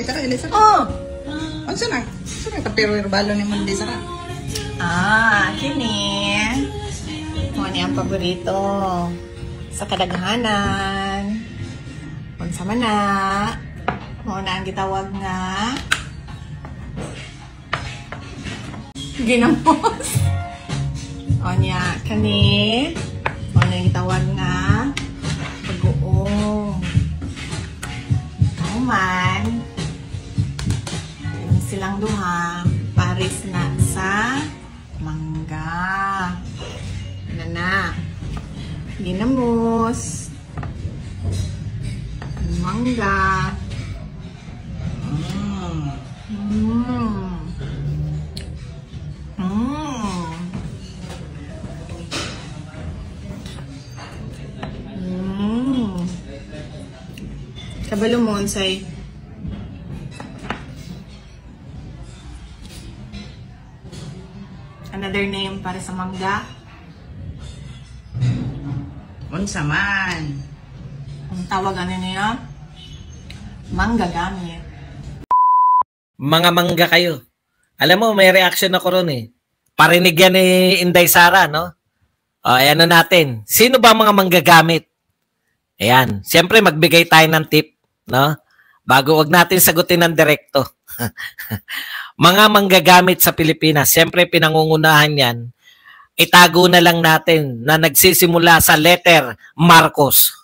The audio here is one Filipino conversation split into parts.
di sara, ili sara. Oh! Ano sara? Sara, kapiro-iro balon ni Mundi sara. Kini. Mo ni ang paborito sa kadaghanan. Unsa man na. Mo na ang gitawag nga ginamos. O niya, kani. Mo na ang gitawag nga pag-uong. Man. Silang duha. Paris na sa mangga. Na. Ginamos. Mangga. Kabalo mo unsay another name para sa mangga? Unsa man? Ang tawag ano niya? Mangga gamit. Mga mangga kayo. Alam mo, may reaction ako ron eh. Parinig yan ni Inday Sara, no? O, ano natin. Sino ba mga manggagamit? Ayan. Siyempre, magbigay tayo ng tip, no? Bago wag natin sagutin ng direkto. Mga manggagamit sa Pilipinas, siyempre pinangungunahan yan. Itago na lang natin na nagsisimula sa letter Marcos.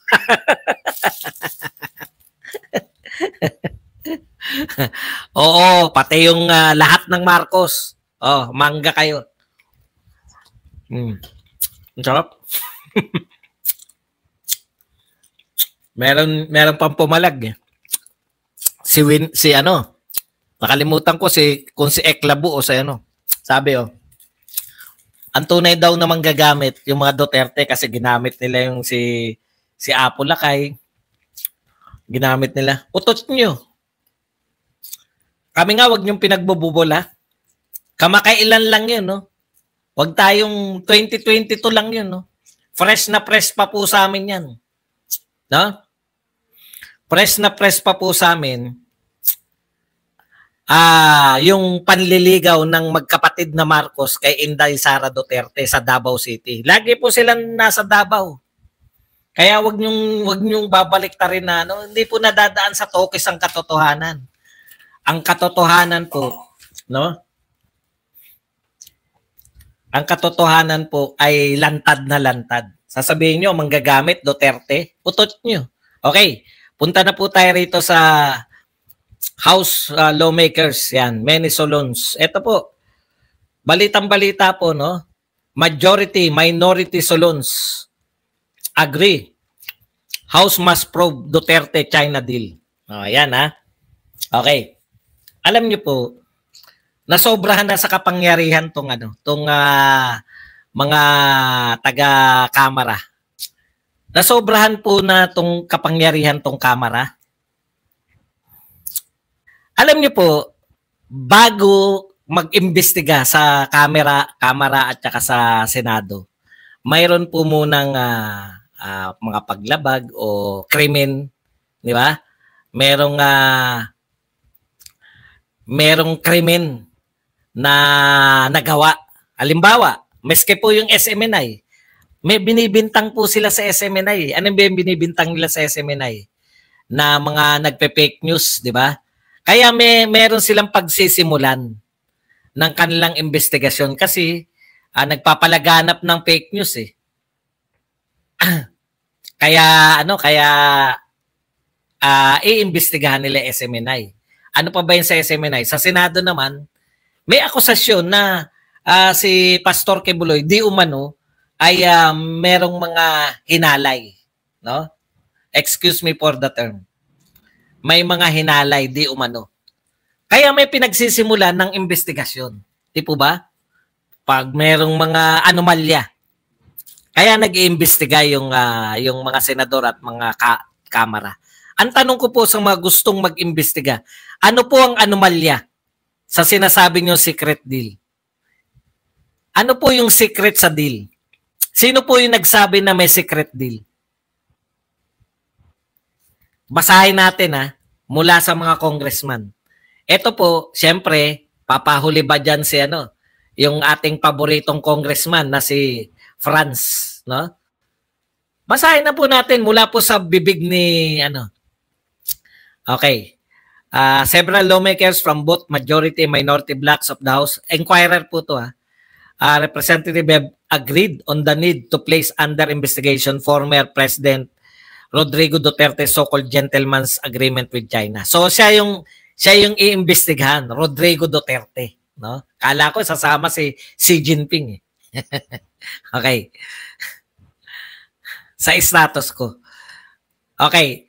Oo, pati yung lahat ng Marcos. Oh, mangga kayo. Ang sarap. meron pang pumalag eh. Si ano? Nakalimutan ko kung si Eklabu o si ano. Sabi ang tunay daw na manggagamit yung mga Duterte kasi ginamit nila yung si Apo Lakay. Ginamit nila. Utot nyo. Kami nga wag niyong pinagbububola. Kamakailan lang yun, no? Wag tayong 2022 lang yun, no? Fresh na fresh pa po sa amin yan. No? Fresh na fresh pa po sa amin. Yung panliligaw ng magkapatid na Marcos kay Inday Sara Duterte sa Davao City. Lagi po silang nasa Davao. Kaya wag niyong babalik ta rin na hindi po nadadaan sa tokis ang katotohanan. Ang katotohanan po, no? Ang katotohanan po ay lantad na lantad. Sasabihin niyo manggagamit Duterte, utot niyo. Okay, punta na po tayo rito sa House lawmakers, yan, many salons. Ito po, balitang-balita po, no? Majority, minority salons agree. House must probe Duterte-China deal. Ayan, ha? Okay. Alam niyo po, nasobrahan na sa kapangyarihan tong mga taga-kamara. Nasobrahan po na tong kapangyarihan tong kamara. Alam niyo po, bago mag-imbestiga sa kamara at saka sa Senado, mayroon po munang mga paglabag o krimen, di ba? Merong krimen na nagawa. Halimbawa, meski po yung SMNI, may binibintang po sila sa SMNI. Ano ba yung binibintang nila sa SMNI? Na mga nagpe-fake news, di ba? Kaya meron silang pagsisimulan ng kanilang investigasyon kasi nagpapalaganap ng fake news eh. Kaya iimbestigahan nila SMNI. Ano pa ba yun sa SMNI? Sa Senado naman, may akusasyon na si Pastor Quebuloy di umano ay merong mga hinalay, no? Excuse me for the term. May mga hinalay di umano. Kaya may pinagsisimulan ng investigasyon. Di po ba? Pag merong mga anomalya. Kaya nag-iimbestiga yung mga senador at mga kamara. Ang tanong ko po sa mga gustong mag-imbestiga, ano po ang anomalya sa sinasabi niyo secret deal? Ano po yung secret sa deal? Sino po yung nagsabi na may secret deal? Basahin natin ha. mula sa mga congressman. Ito po, siyempre, papahuli ba dyan si yung ating paboritong congressman na si Franz, no? Basahin na po natin mula po sa bibig ni Okay. Several lawmakers from both majority and minority blocks of the House, Inquirer po to representative have agreed on the need to place under investigation former President Rodrigo Duterte's so-called gentleman's agreement with China. So siya yung iimbestigahan, Rodrigo Duterte, no? Kala ko sasama si Xi Jinping. Okay. Sa status ko. Okay.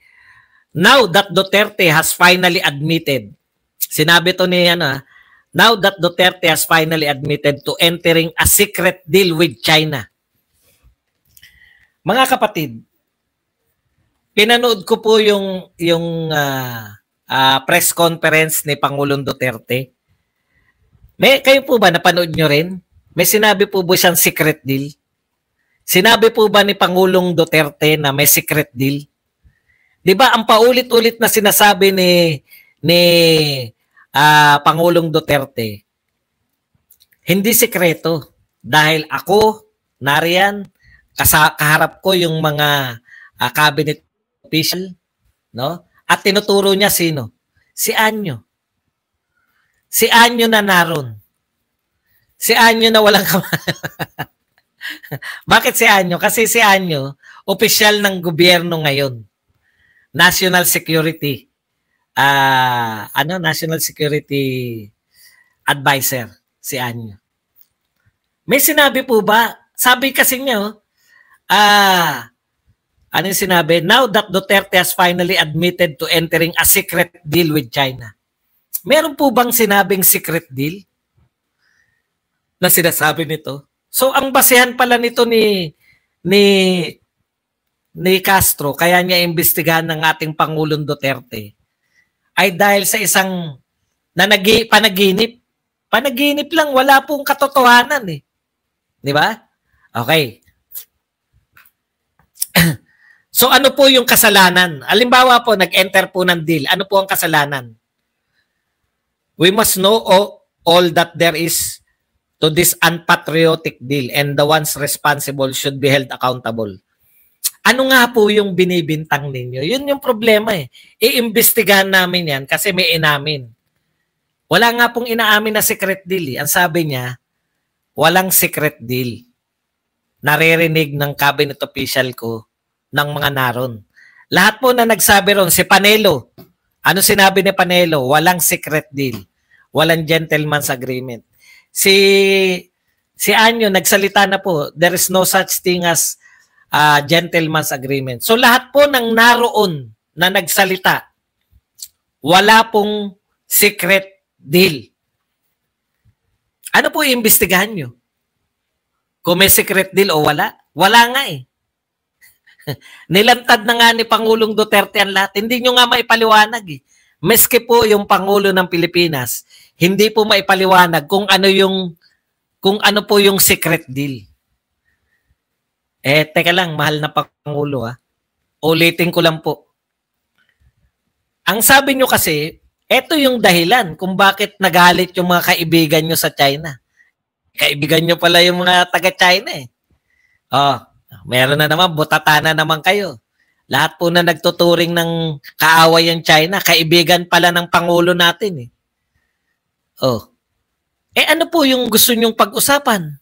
Now that Duterte has finally admitted, sinabi to ni now that Duterte has finally admitted to entering a secret deal with China. Mga kapatid, pinanood ko po yung press conference ni Pangulong Duterte. Kayo po ba napanood nyo rin? May sinabi po ba siyang secret deal? Sinabi po ba ni Pangulong Duterte na may secret deal? 'Di ba ang paulit-ulit na sinasabi ni Pangulong Duterte, hindi sekreto dahil ako nariyan kaharap ko yung mga cabinet official, no? At tinuturo niya sino? Si Anyo. Si Anyo na naroon. Si Anyo na walang Bakit si Anyo? Kasi si Anyo, opisyal ng gobyerno ngayon. National Security. National Security Advisor, si Anyo. May sinabi po ba? Sabi kasi niya, ano yung sinabi? Now that Duterte has finally admitted to entering a secret deal with China. Meron po bang sinabing secret deal na sinasabi nito? So ang basehan pala nito ni Castro, kaya niya imbestigahan ng ating Pangulong Duterte, ay dahil sa isang panaginip. Panaginip lang, wala pong katotohanan eh. Di ba? Okay. So ano po yung kasalanan? Halimbawa po, nag-enter po ng deal. Ano po ang kasalanan? We must know all that there is to this unpatriotic deal and the ones responsible should be held accountable. Ano nga po yung binibintang ninyo? Yun yung problema eh. Iimbestigahan namin yan kasi may inamin. Wala nga pong inaamin na secret deal eh. Ang sabi niya, walang secret deal. Naririnig ng cabinet official ko ng mga naron. Lahat po na nagsabi ron, si Panelo. Ano sinabi ni Panelo? Walang secret deal. Walang gentleman's agreement. Si Anyo nagsalita na po, there is no such thing as gentleman's agreement. So lahat po ng naroon na nagsalita, wala pong secret deal. Ano po iimbestigahan nyo? Kung may secret deal o wala? Wala nga eh. Nilantad na nga ni Pangulong Duterte ang lahat. Hindi nyo nga maipaliwanag eh. Meski po yung Pangulo ng Pilipinas, hindi po maipaliwanag kung ano po yung secret deal. Teka lang, mahal na Pangulo Ulitin ko lang po. Ang sabi nyo kasi, eto yung dahilan kung bakit nagalit yung mga kaibigan nyo sa China. Kaibigan nyo pala yung mga taga-China eh. Meron na naman, butata na naman kayo. Lahat po na nagtuturing ng kaaway ang China, kaibigan pala ng Pangulo natin eh. Ano po yung gusto nyong pag-usapan?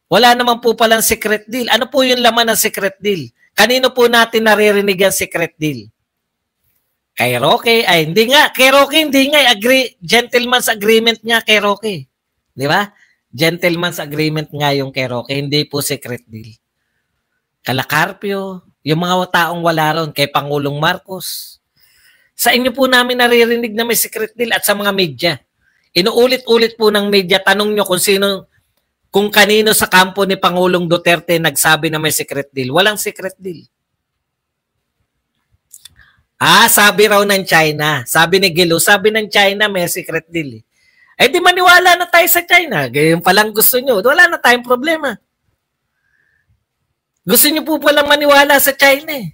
Wala naman po palang secret deal. Ano po yung laman ng secret deal? Kanino po natin naririnig ang secret deal? Kay Roque? Ay, hindi nga. Kay Roque, hindi nga. Gentleman's agreement niya kay Roque. Di ba? Gentleman's agreement nga yung kay Roque. Hindi po secret deal. Kalakarpio, yung mga taong wala ron, kay Pangulong Marcos. Sa inyo po namin naririnig na may secret deal at sa mga media. Inuulit-ulit po ng media, tanong nyo kung kanino sa kampo ni Pangulong Duterte nagsabi na may secret deal. Walang secret deal. Sabi raw ng China. Sabi ni Gilo, sabi ng China may secret deal. Di maniwala na tayo sa China. Ganyan palang gusto nyo. Wala na tayong problema. Gusto nyo po palang maniwala sa China eh.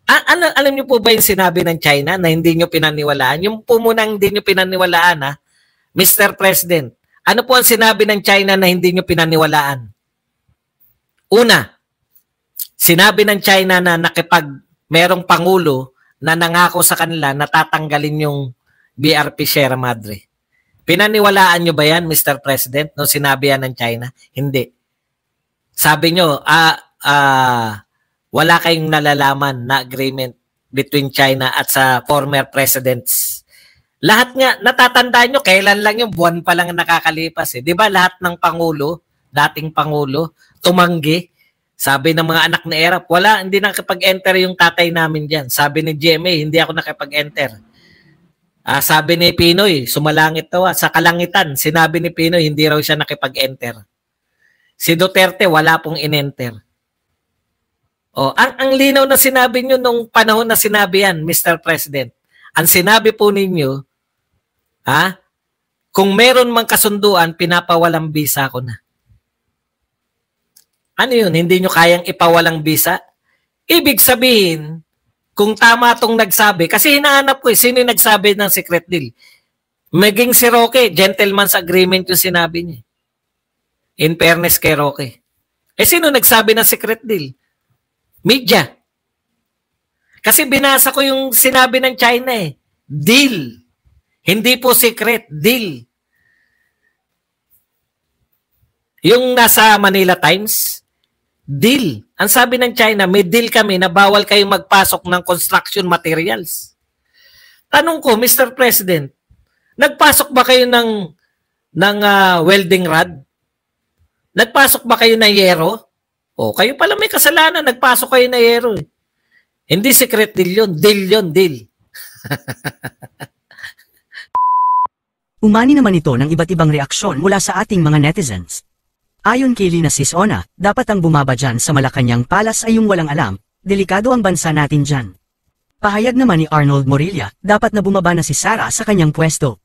Alam niyo po ba yung sinabi ng China na hindi niyo pinaniwalaan? Yung po munang hindi niyo pinaniwalaan, ha? Mr. President, ano po ang sinabi ng China na hindi niyo pinaniwalaan? Una, sinabi ng China na merong pangulo na nangako sa kanila na tatanggalin yung BRP Sierra Madre. Pinaniwalaan niyo ba yan, Mr. President, nung sinabi yan ng China? Hindi. Sabi niyo, wala kayong nalalaman na agreement between China at sa former presidents. Lahat nga, natatandaan nyo, kailan lang yung buwan pa lang nakakalipas. Di ba lahat ng pangulo, dating pangulo, tumanggi. Sabi ng mga anak ni Erap, hindi nakapag-enter yung tatay namin dyan. Sabi ni GMA, hindi ako nakapag-enter. Sabi ni Pinoy, sumalangit daw. Sa kalangitan, sinabi ni Pinoy, hindi raw siya nakipag-enter. Si Duterte, wala pong in-enter. Ang linaw na sinabi nyo nung panahon na sinabi yan, Mr. President. Ang sinabi po ninyo, kung meron mang kasunduan, pinapawalang visa ko na. Ano yun? Hindi nyo kayang ipawalang visa? Ibig sabihin, kung tama itong nagsabi, kasi hinahanap ko sino yung nagsabi ng secret deal. Maging si Roque, gentleman's agreement yung sinabi niya. In fairness kay Roque. Sino nagsabi ng secret deal? Media. Kasi binasa ko yung sinabi ng China Deal. Hindi po secret, deal. Yung nasa Manila Times, deal. Ang sabi ng China, may deal kami na bawal kayong magpasok ng construction materials. Tanong ko, Mr. President, nagpasok ba kayo ng welding rod? Nagpasok ba kayo ng yero? Kayo pala may kasalanan, nagpasok kayo ng yero. Hindi secret deal yun. Deal yun, deal. Umani naman ito ng iba't ibang reaksyon mula sa ating mga netizens. Ayon kay Lina Sisona, dapat ang bumaba dyan sa Malacanang Palace ay yung walang alam, delikado ang bansa natin dyan. Pahayag naman ni Arnold Morilla, dapat na bumaba na si Sara sa kanyang pwesto.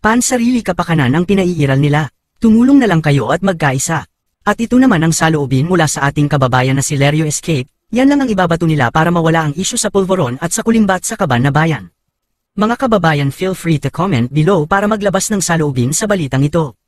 Pansarili kapakanan ang pinaiiral nila, tumulong na lang kayo at magkaisa. At ito naman ang saloobin mula sa ating kababayan na si Lerio Escape, yan lang ang ibabato nila para mawala ang isyu sa Pulvoron at sa Kulimbat sa Kaban na Bayan. Mga kababayan, feel free to comment below para maglabas ng saloobin sa balitang ito.